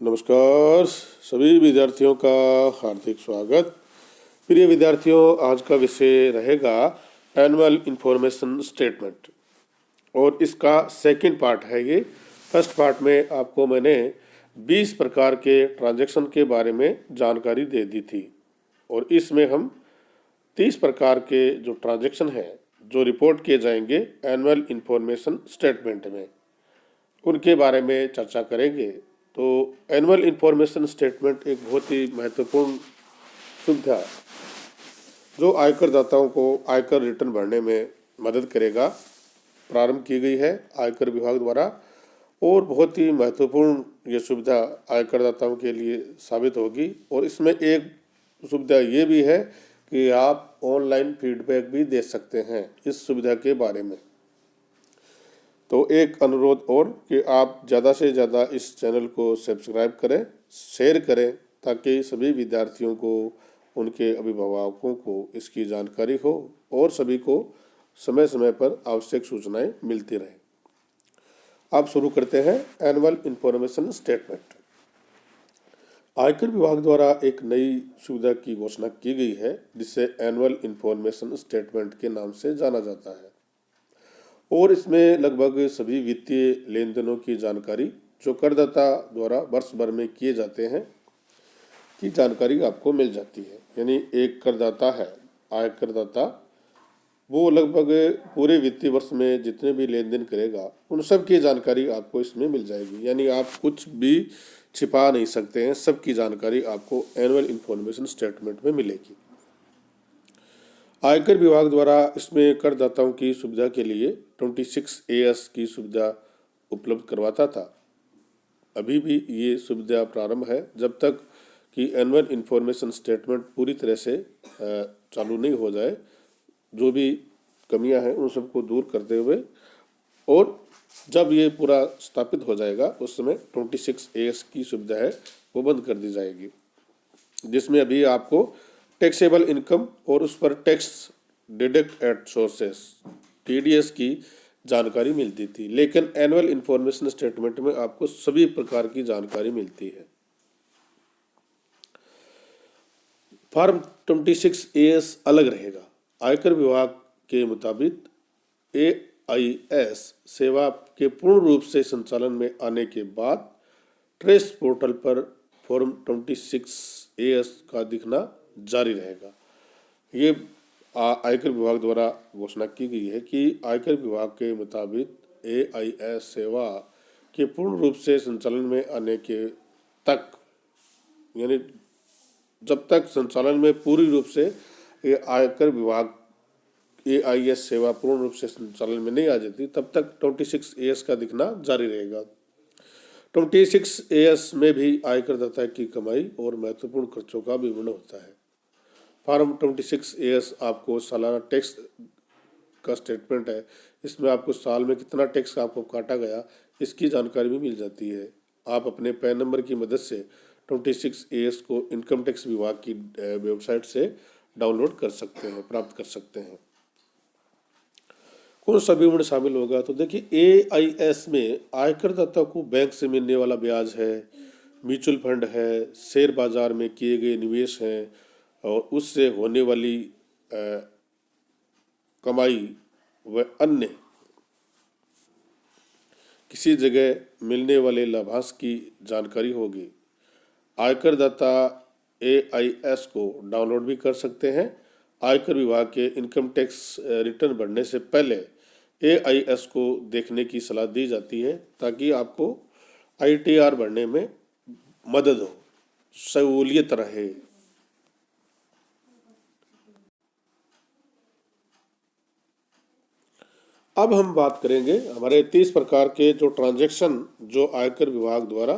नमस्कार सभी विद्यार्थियों का हार्दिक स्वागत। प्रिय विद्यार्थियों, आज का विषय रहेगा एनुअल इंफॉर्मेशन स्टेटमेंट और इसका सेकंड पार्ट है ये। फर्स्ट पार्ट में आपको मैंने 20 प्रकार के ट्रांजैक्शन के बारे में जानकारी दे दी थी और इसमें हम 30 प्रकार के जो ट्रांजैक्शन हैं जो रिपोर्ट किए जाएंगे एनुअल इंफॉर्मेशन स्टेटमेंट में, उनके बारे में चर्चा करेंगे। तो एनुअल इंफॉर्मेशन स्टेटमेंट एक बहुत ही महत्वपूर्ण सुविधा जो आयकर दाताओं को आयकर रिटर्न भरने में मदद करेगा, प्रारंभ की गई है आयकर विभाग द्वारा और बहुत ही महत्वपूर्ण ये सुविधा आयकर दाताओं के लिए साबित होगी। और इसमें एक सुविधा ये भी है कि आप ऑनलाइन फीडबैक भी दे सकते हैं इस सुविधा के बारे में। तो एक अनुरोध और कि आप ज़्यादा से ज़्यादा इस चैनल को सब्सक्राइब करें, शेयर करें, ताकि सभी विद्यार्थियों को, उनके अभिभावकों को इसकी जानकारी हो और सभी को समय समय पर आवश्यक सूचनाएं मिलती रहें। अब शुरू करते हैं एनुअल इंफॉर्मेशन स्टेटमेंट। आयकर विभाग द्वारा एक नई सुविधा की घोषणा की गई है जिसे एनुअल इंफॉर्मेशन स्टेटमेंट के नाम से जाना जाता है और इसमें लगभग सभी वित्तीय लेन देनों की जानकारी जो करदाता द्वारा वर्ष भर में किए जाते हैं की जानकारी आपको मिल जाती है। यानी एक करदाता है, आयकरदाता, वो लगभग पूरे वित्तीय वर्ष में जितने भी लेन देन करेगा उन सब की जानकारी आपको इसमें मिल जाएगी। यानी आप कुछ भी छिपा नहीं सकते हैं, सबकी जानकारी आपको एनुअल इंफॉर्मेशन स्टेटमेंट में मिलेगी। आयकर विभाग द्वारा इसमें करदाताओं की सुविधा के लिए 26AS की सुविधा उपलब्ध करवाता था। अभी भी ये सुविधा प्रारंभ है जब तक कि एनुअल इंफॉर्मेशन स्टेटमेंट पूरी तरह से चालू नहीं हो जाए। जो भी कमियां हैं उन सबको दूर करते हुए और जब ये पूरा स्थापित हो जाएगा उस समय 26AS की सुविधा है वो बंद कर दी जाएगी, जिसमें अभी आपको टैक्सेबल इनकम और उस पर tax deduct at sources TDS की जानकारी मिलती थी। लेकिन एनुअल इंफॉर्मेशन स्टेटमेंट में आपको सभी प्रकार की जानकारी मिलती है। फॉर्म 26AS अलग रहेगा। आयकर विभाग के मुताबिक AIS सेवा के पूर्ण रूप से संचालन में आने के बाद ट्रेस पोर्टल पर फॉर्म 26AS का दिखना जारी रहेगा। ये आयकर विभाग द्वारा घोषणा की गई है कि आयकर विभाग के मुताबिक AIS सेवा के पूर्ण रूप से संचालन में आने के तक, यानी जब तक संचालन में पूरी रूप से आयकर विभाग AIS सेवा पूर्ण रूप से संचालन में नहीं आ जाती तब तक 26AS का दिखना जारी रहेगा। 26AS में भी आयकरदाता की कमाई और महत्वपूर्ण खर्चों का विवरण होता है। फॉर्म 26AS आपको सालाना टैक्स का स्टेटमेंट है, इसमें आपको साल में कितना टैक्स आपको काटा गया इसकी जानकारी भी मिल जाती है। आप अपने पैन नंबर की मदद से 26AS को इनकम टैक्स विभाग की वेबसाइट से डाउनलोड कर सकते हैं, प्राप्त कर सकते हैं। कौन सा विवरण शामिल होगा? तो देखिए, AIS में आयकरदाता को बैंक से मिलने वाला ब्याज है, म्यूचुअल फंड है, शेयर बाजार में किए गए निवेश हैं और उससे होने वाली कमाई व अन्य किसी जगह मिलने वाले लाभांश की जानकारी होगी। आयकरदाता AIS को डाउनलोड भी कर सकते हैं। आयकर विभाग के इनकम टैक्स रिटर्न भरने से पहले AIS को देखने की सलाह दी जाती है ताकि आपको ITR भरने में मदद हो, सहूलियत रहे। अब हम बात करेंगे हमारे 30 प्रकार के जो ट्रांजैक्शन जो आयकर विभाग द्वारा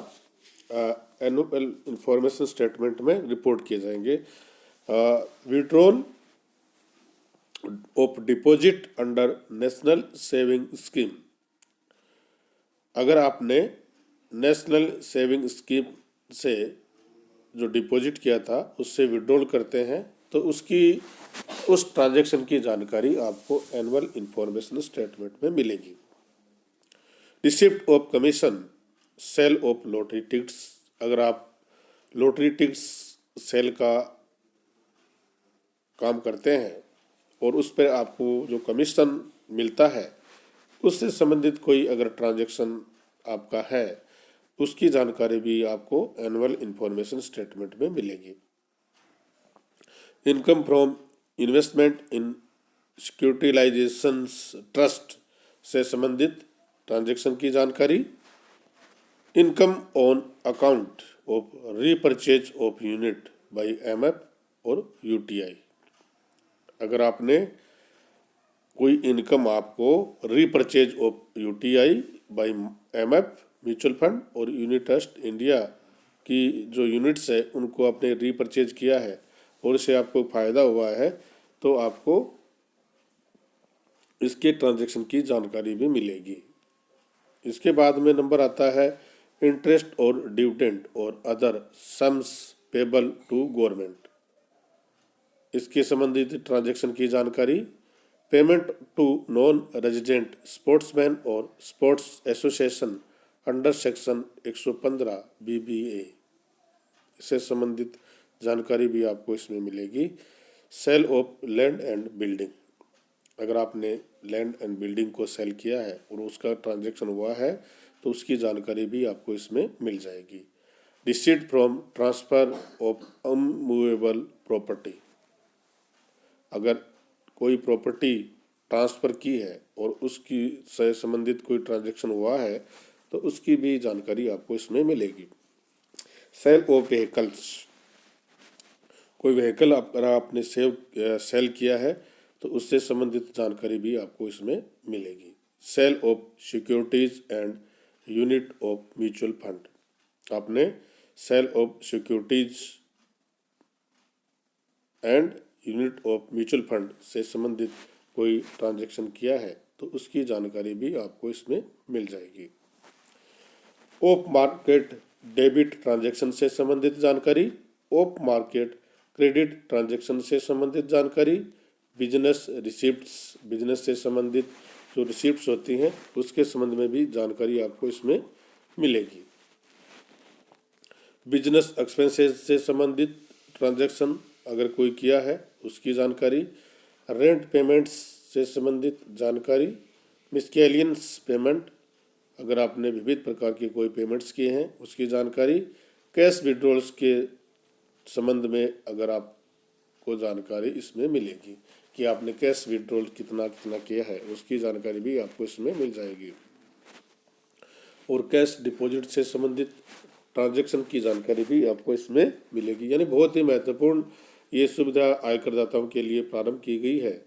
एनुअल इंफॉर्मेशन स्टेटमेंट में रिपोर्ट किए जाएंगे। Withdrawal of deposit under national saving scheme. अगर आपने नेशनल सेविंग स्कीम से जो डिपॉजिट किया था उससे विड्रॉल करते हैं तो उस ट्रांजैक्शन की जानकारी आपको एनुअल इंफॉर्मेशन स्टेटमेंट में मिलेगी। Receipt of commission, sale of lottery tickets अगर आप लॉटरी टिकट्स सेल का काम करते हैं और उस पर आपको जो कमीशन मिलता है उससे संबंधित कोई अगर ट्रांजैक्शन आपका है उसकी जानकारी भी आपको एनुअल इंफॉर्मेशन स्टेटमेंट में मिलेगी। Income from investment in securitisations trust से संबंधित ट्रांजैक्शन की जानकारी। Income on account of repurchase of unit by MF और यूटीआई। अगर आपने कोई इनकम आपको repurchase of UTI by MF mutual fund और यूनिट ट्रस्ट इंडिया की जो यूनिट्स है उनको आपने रीपरचेज किया है और इससे आपको फ़ायदा हुआ है तो आपको इसके ट्रांजैक्शन की जानकारी भी मिलेगी। इसके बाद में नंबर आता है इंटरेस्ट और डिविडेंड और other sums payable to government. इसके संबंधित ट्रांजैक्शन की जानकारी। Payment to non resident sportsman और sports association under section 115 BBA से संबंधित जानकारी भी आपको इसमें मिलेगी। Sale of land and building. अगर आपने लैंड एंड बिल्डिंग को सेल किया है और उसका ट्रांजैक्शन हुआ है तो उसकी जानकारी भी आपको इसमें मिल जाएगी। Receipt from transfer of unmovable property. अगर कोई प्रॉपर्टी ट्रांसफ़र की है और उसकी से संबंधित कोई ट्रांजैक्शन हुआ है तो उसकी भी जानकारी आपको इसमें मिलेगी। Sale of vehicles. कोई व्हीकल अगर आपने सेल किया है तो उससे संबंधित जानकारी भी आपको इसमें मिलेगी। Sale of securities and unit of mutual fund. आपने sale of securities and unit of mutual fund से संबंधित कोई ट्रांजैक्शन किया है तो उसकी जानकारी भी आपको इसमें मिल जाएगी। ऑफ मार्केट डेबिट ट्रांजैक्शन से संबंधित जानकारी। ऑफ मार्केट क्रेडिट ट्रांजैक्शन से संबंधित जानकारी। Business receipts. बिजनेस से संबंधित जो रिसिप्ट्स होती हैं उसके संबंध में भी जानकारी आपको इसमें मिलेगी। बिजनेस एक्सपेंसेस से संबंधित ट्रांजैक्शन अगर कोई किया है उसकी जानकारी। रेंट पेमेंट्स से संबंधित जानकारी। मिसकेलियंस पेमेंट। अगर आपने विविध प्रकार के कोई पेमेंट्स किए हैं उसकी जानकारी। कैश विड्रॉल्स के संबंध में अगर आपको जानकारी इसमें मिलेगी कि आपने कैश विड्रॉल कितना कितना किया है उसकी जानकारी भी आपको इसमें मिल जाएगी। और कैश डिपॉजिट से संबंधित ट्रांजैक्शन की जानकारी भी आपको इसमें मिलेगी। यानी बहुत ही महत्वपूर्ण ये सुविधा आयकरदाताओं के लिए प्रारंभ की गई है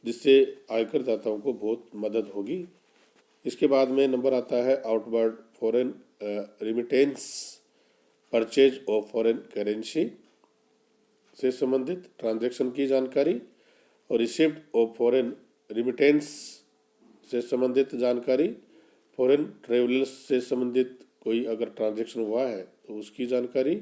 जिससे आयकरदाताओं को बहुत मदद होगी। इसके बाद में नंबर आता है outward foreign remittance purchase of foreign currency से संबंधित ट्रांजैक्शन की जानकारी। और रिसिप्ट ऑफ फॉरेन रिमिटेंस से संबंधित जानकारी। फॉरेन ट्रेवलर्स से संबंधित कोई अगर ट्रांजैक्शन हुआ है तो उसकी जानकारी।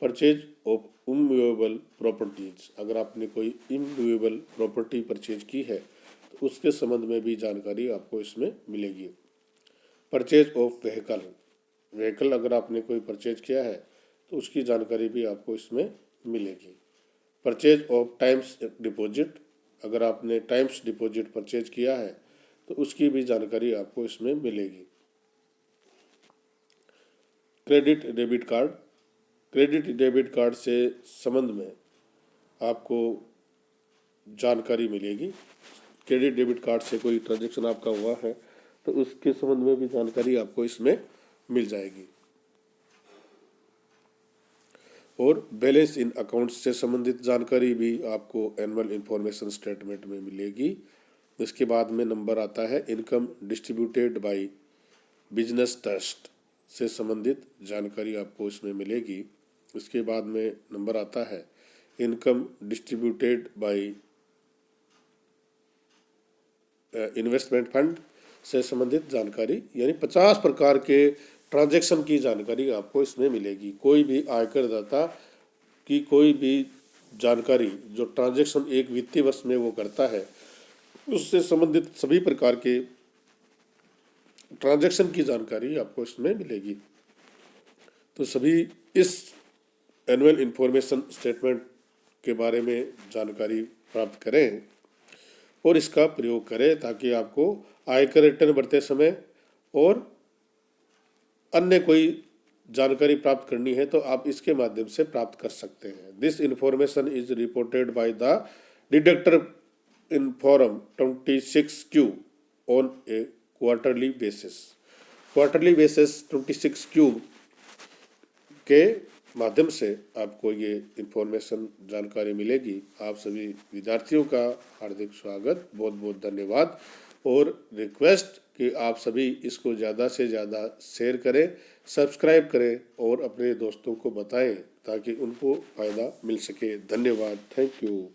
Purchase of immovable properties. अगर आपने कोई इमूवेबल प्रॉपर्टी परचेज की है तो उसके संबंध में भी जानकारी आपको इसमें मिलेगी। Purchase of vehicle. व्हीकल अगर आपने कोई परचेज किया है तो उसकी जानकारी भी आपको इसमें मिलेगी। Purchase of times deposit. अगर आपने टाइम्स डिपॉजिट परचेज किया है तो उसकी भी जानकारी आपको इसमें मिलेगी। Credit debit card. Credit debit card से संबंध में आपको जानकारी मिलेगी। क्रेडिट डेबिट कार्ड से कोई ट्रांजैक्शन आपका हुआ है तो उसके संबंध में भी जानकारी आपको इसमें मिल जाएगी। और बैलेंस इन अकाउंट्स से संबंधित जानकारी भी आपको एनुअल इंफॉर्मेशन स्टेटमेंट में मिलेगी। इसके बाद में नंबर आता है income distributed by business trust से संबंधित जानकारी आपको इसमें मिलेगी। इसके बाद में नंबर आता है income distributed by investment fund से संबंधित जानकारी। यानी 50 प्रकार के ट्रांजैक्शन की जानकारी आपको इसमें मिलेगी। कोई भी आयकरदाता की कोई भी जानकारी जो ट्रांजैक्शन एक वित्तीय वर्ष में वो करता है उससे संबंधित सभी प्रकार के ट्रांजैक्शन की जानकारी आपको इसमें मिलेगी। तो सभी इस एनुअल इंफॉर्मेशन स्टेटमेंट के बारे में जानकारी प्राप्त करें और इसका प्रयोग करें ताकि आपको आयकर रिटर्न भरते समय और अन्य कोई जानकारी प्राप्त करनी है तो आप इसके माध्यम से प्राप्त कर सकते हैं। This information is reported by the deductor in form 26Q on A quarterly basis. Quarterly basis 26Q के माध्यम से आपको ये इंफॉर्मेशन जानकारी मिलेगी। आप सभी विद्यार्थियों का हार्दिक स्वागत, बहुत बहुत धन्यवाद और रिक्वेस्ट कि आप सभी इसको ज़्यादा से ज़्यादा शेयर करें, सब्सक्राइब करें और अपने दोस्तों को बताएं ताकि उनको फ़ायदा मिल सके। धन्यवाद, थैंक यू।